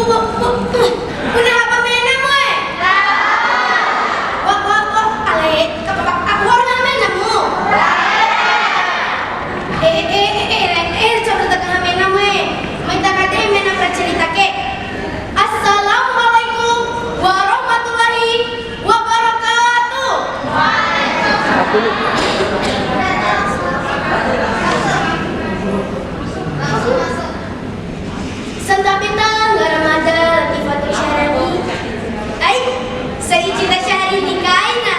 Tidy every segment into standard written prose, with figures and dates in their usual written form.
Udah apa mainan mo eh? Wah, alay, aku orang mainan mo. Coba tekan mainan mo eh. May takade mainan pracerita ke. Assalamualaikum warahmatullahi wabarakatuh. Santa Bintang Garamada Latifatul Syarani. Saya cita syahri di kaina.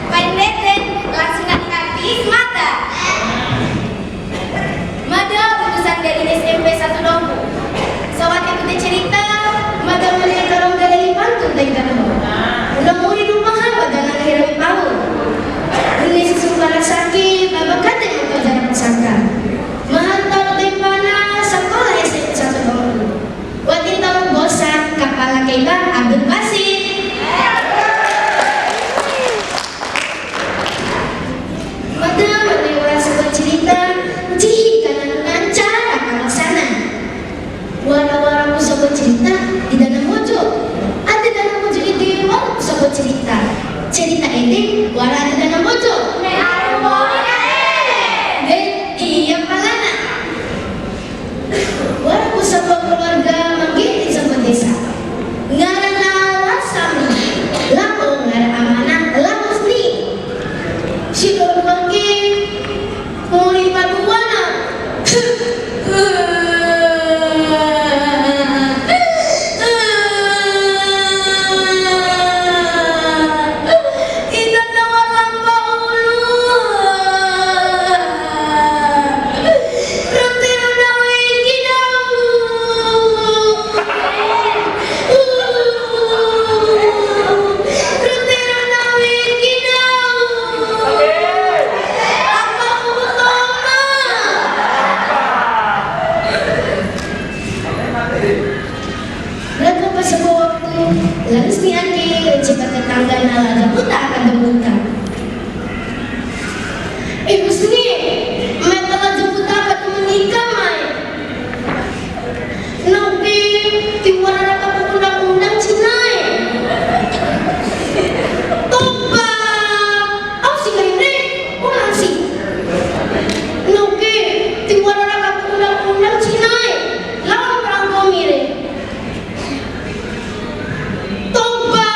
Pendeten langsung artis mata. Mada utusan dari SMP 1 Dompu. Sawat ikuti cerita, mada mulai dorong dari pantun dari kanemu. Udah mau di rumahan pada nanggirami pahu. Ini sesungguhnya sakit, babak kata yang kau jarang sangka. Mahal dari panas, sekolah SMP 1 Dompu. Watin tamu bosan, kepala kaitan Abdul Basit. Mada mulai orang sebuah cerita, jika dengan cara kalau sana. Wara-wara sebuah cerita di dalam mojo. Ada dalam mojo itu wara sebuah cerita. Cerita ini wara di dalam mojo. Iya palana. Wara sebuah keluarga manggiling sebuah desa. Ngarana wasami, lapo ngar amanah lamusni. Si berbagi mulai paduana. Lalu si Andi cepat tetangga nala buta akan debutan. Husni, metala jemput apa menikah mai? Nabi tiwara raka undang-undang Cinai. Toba, au si kaire, ulang si. Nabi tiwara raka undang-undang Cinai. Lawan perang komire. Toba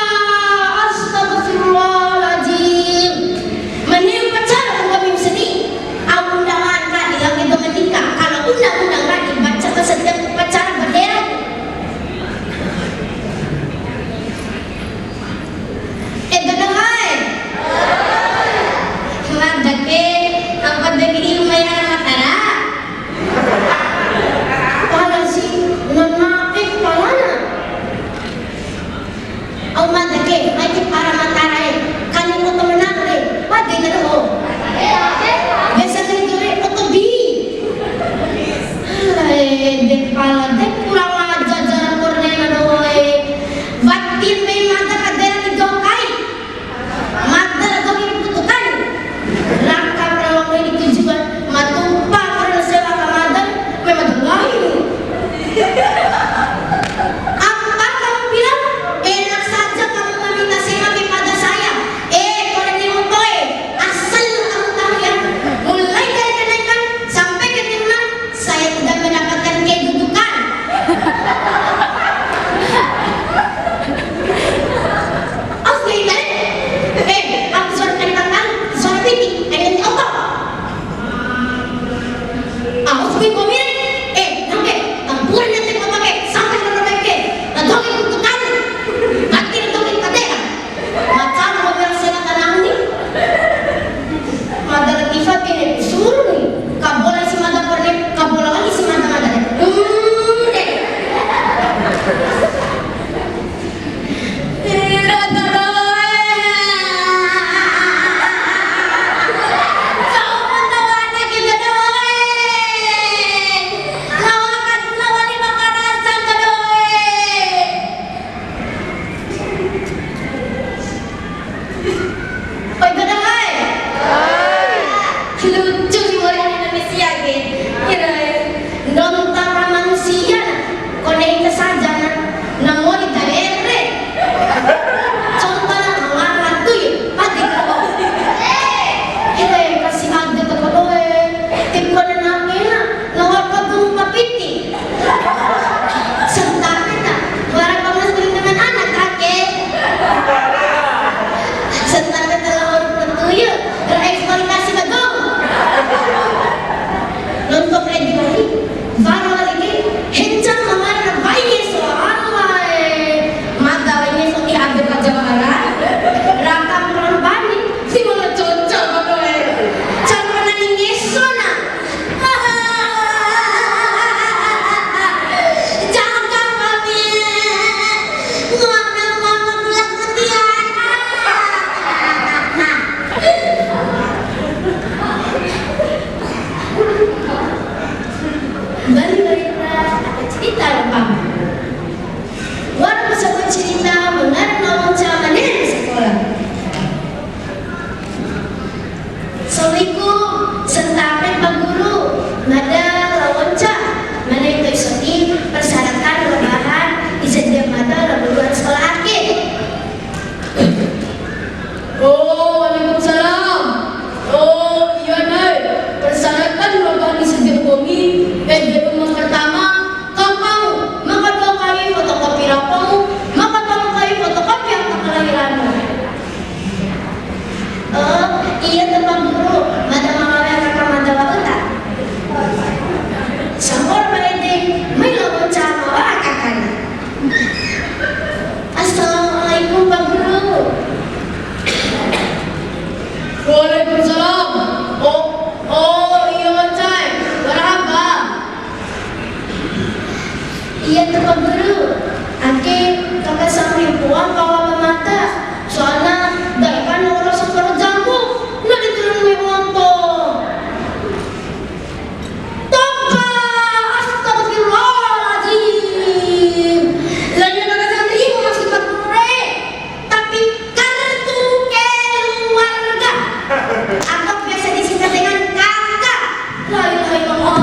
Agoy mo.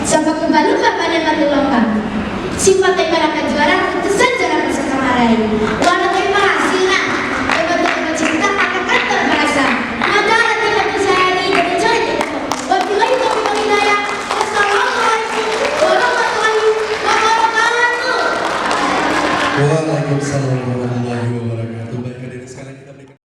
Sa pagkubalong ka pa naman tulong ka. Si Patay Malakad juara, keputusan jalan sa kamaray.